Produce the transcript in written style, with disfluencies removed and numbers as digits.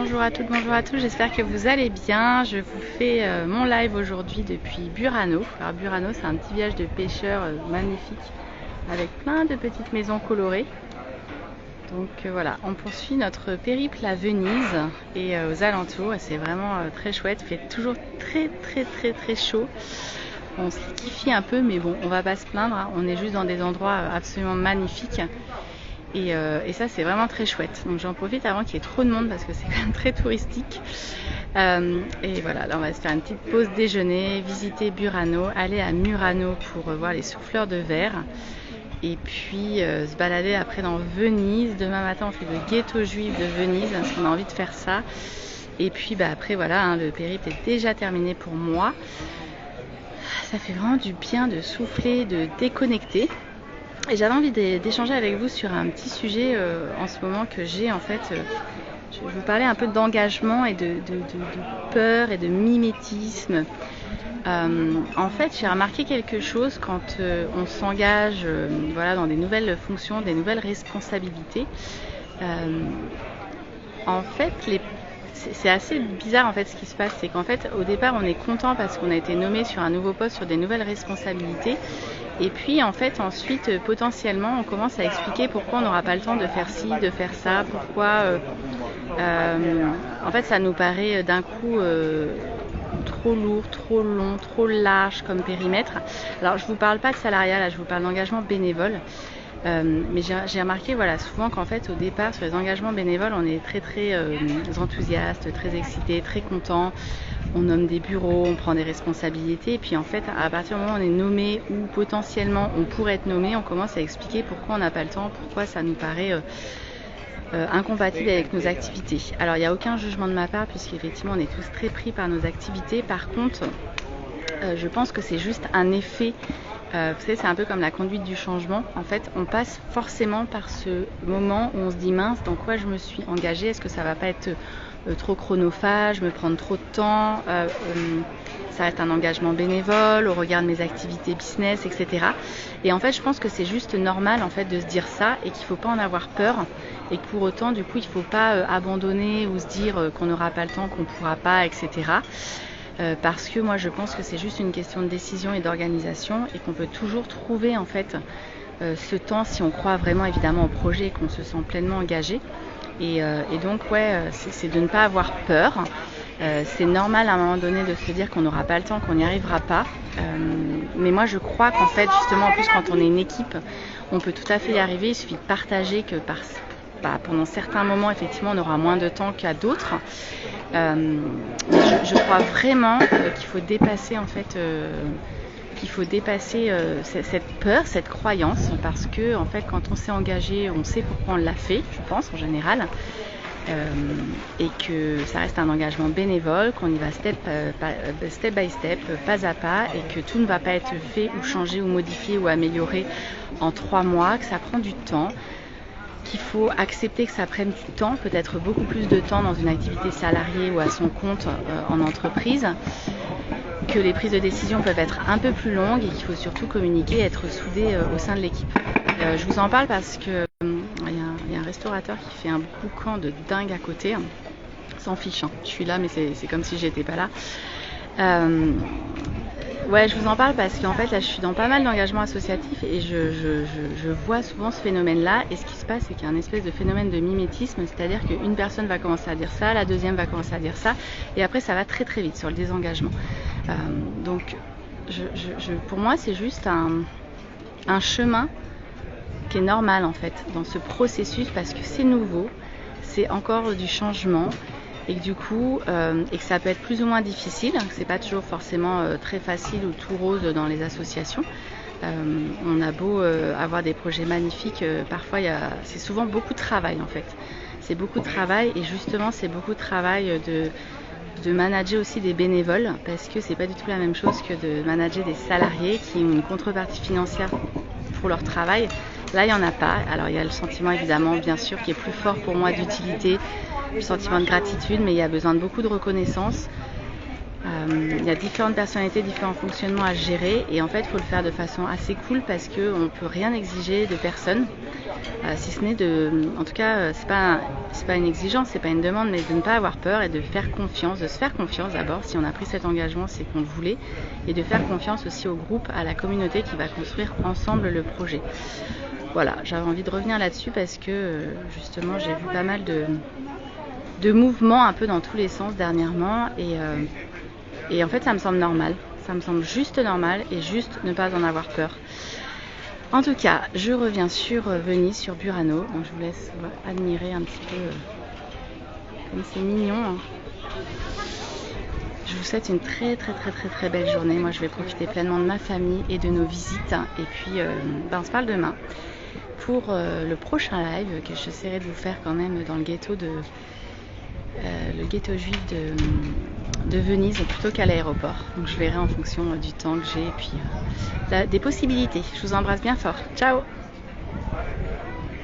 bonjour à toutes, bonjour à tous, j'espère que vous allez bien. Je vous fais mon live aujourd'hui depuis Burano. Alors Burano, c'est un petit village de pêcheurs magnifique avec plein de petites maisons colorées. Donc voilà, on poursuit notre périple à Venise et aux alentours, et c'est vraiment très chouette. Il fait toujours très chaud. On se liquéfie un peu, mais bon, on va pas se plaindre, hein. On est juste dans des endroits absolument magnifiques. Et ça, c'est vraiment très chouette. Donc j'en profite avant qu'il y ait trop de monde parce que c'est quand même très touristique. Et voilà, là on va se faire une petite pause déjeuner, visiter Burano, aller à Murano pour voir les souffleurs de verre. Et puis se balader après dans Venise. Demain matin on fait le ghetto juif de Venise parce qu'on a envie de faire ça. Et puis après voilà, hein, le périple est déjà terminé pour moi. Ça fait vraiment du bien de souffler, de déconnecter. Et j'avais envie d'échanger avec vous sur un petit sujet en ce moment que j'ai en fait. Je vais vous parler un peu d'engagement et de peur et de mimétisme. En fait, j'ai remarqué quelque chose quand on s'engage voilà, dans des nouvelles fonctions, des nouvelles responsabilités. En fait, c'est assez bizarre en fait ce qui se passe, c'est qu'en fait au départ on est content parce qu'on a été nommé sur un nouveau poste, sur des nouvelles responsabilités, et puis en fait ensuite potentiellement on commence à expliquer pourquoi on n'aura pas le temps de faire ci, de faire ça, pourquoi en fait ça nous paraît d'un coup trop lourd, trop long, trop large comme périmètre. Alors je vous parle pas de salariat, là je vous parle d'engagement bénévole. Mais j'ai remarqué voilà, souvent qu'en fait au départ sur les engagements bénévoles on est très enthousiaste, très excité, très content, on nomme des bureaux, on prend des responsabilités, et puis en fait à partir du moment où on est nommé ou potentiellement on pourrait être nommé, on commence à expliquer pourquoi on n'a pas le temps, pourquoi ça nous paraît incompatible avec nos activités. Alors il n'y a aucun jugement de ma part puisqu'effectivement on est tous très pris par nos activités. Par contre je pense que c'est juste un effet. Vous savez, c'est un peu comme la conduite du changement. En fait, on passe forcément par ce moment où on se dit mince, dans quoi je me suis engagée, est-ce que ça va pas être trop chronophage, me prendre trop de temps, ça reste un engagement bénévole au regard de mes activités business, etc. Et en fait, je pense que c'est juste normal en fait de se dire ça et qu'il ne faut pas en avoir peur, et que pour autant, du coup, il ne faut pas abandonner ou se dire qu'on n'aura pas le temps, qu'on ne pourra pas, etc. Parce que moi je pense que c'est juste une question de décision et d'organisation et qu'on peut toujours trouver en fait ce temps si on croit vraiment évidemment au projet et qu'on se sent pleinement engagé. Et donc ouais, c'est de ne pas avoir peur. C'est normal à un moment donné de se dire qu'on n'aura pas le temps, qu'on n'y arrivera pas. Mais moi je crois qu'en fait justement en plus quand on est une équipe, on peut tout à fait y arriver. Il suffit de partager que pendant certains moments, effectivement, on aura moins de temps qu'à d'autres. Je crois vraiment qu'il faut dépasser, en fait, cette peur, cette croyance, parce que, en fait, quand on s'est engagé, on sait pourquoi on l'a fait, je pense, en général, et que ça reste un engagement bénévole, qu'on y va step by step, pas à pas, et que tout ne va pas être fait ou changé ou modifié ou amélioré en 3 mois, que ça prend du temps. Qu'il faut accepter que ça prenne du temps, peut-être beaucoup plus de temps dans une activité salariée ou à son compte en entreprise, que les prises de décision peuvent être un peu plus longues et qu'il faut surtout communiquer et être soudé au sein de l'équipe. Je vous en parle parce que y a un restaurateur qui fait un boucan de dingue à côté, s'en fiche, hein. Je suis là mais c'est comme si j'étais pas là. Ouais, je vous en parle parce qu'en fait là je suis dans pas mal d'engagements associatifs et je vois souvent ce phénomène-là, et ce qui se passe c'est qu'il y a un espèce de phénomène de mimétisme, c'est-à-dire qu'une personne va commencer à dire ça, la deuxième va commencer à dire ça, et après ça va très vite sur le désengagement. Donc pour moi c'est juste un chemin qui est normal en fait dans ce processus parce que c'est nouveau, c'est encore du changement. Et que du coup, et que ça peut être plus ou moins difficile, que c'est pas toujours forcément très facile ou tout rose dans les associations. On a beau avoir des projets magnifiques, parfois c'est souvent beaucoup de travail en fait. C'est beaucoup de travail, et justement c'est beaucoup de travail de manager aussi des bénévoles, parce que c'est pas du tout la même chose que de manager des salariés qui ont une contrepartie financière pour leur travail. Là il n'y en a pas. Alors il y a le sentiment évidemment bien sûr qui est plus fort pour moi d'utilité, le sentiment de gratitude, mais il y a besoin de beaucoup de reconnaissance. Il y a différentes personnalités, différents fonctionnements à gérer et en fait il faut le faire de façon assez cool parce qu'on ne peut rien exiger de personne, si ce n'est en tout cas c'est pas une exigence, c'est pas une demande, mais de ne pas avoir peur et de faire confiance, de se faire confiance d'abord. Si on a pris cet engagement, c'est qu'on le voulait, et de faire confiance aussi au groupe, à la communauté qui va construire ensemble le projet. Voilà, j'avais envie de revenir là-dessus parce que justement j'ai vu pas mal de mouvements un peu dans tous les sens dernièrement et en fait ça me semble normal, ça me semble juste normal et juste ne pas en avoir peur. En tout cas, je reviens sur Venise, sur Burano, donc je vous laisse admirer un petit peu comme c'est mignon. Hein. Je vous souhaite une très belle journée. Moi je vais profiter pleinement de ma famille et de nos visites et puis on se parle demain pour le prochain live que j'essaierai de vous faire quand même dans le ghetto juif de Venise plutôt qu'à l'aéroport. Donc je verrai en fonction du temps que j'ai et puis des possibilités. Je vous embrasse bien fort. Ciao!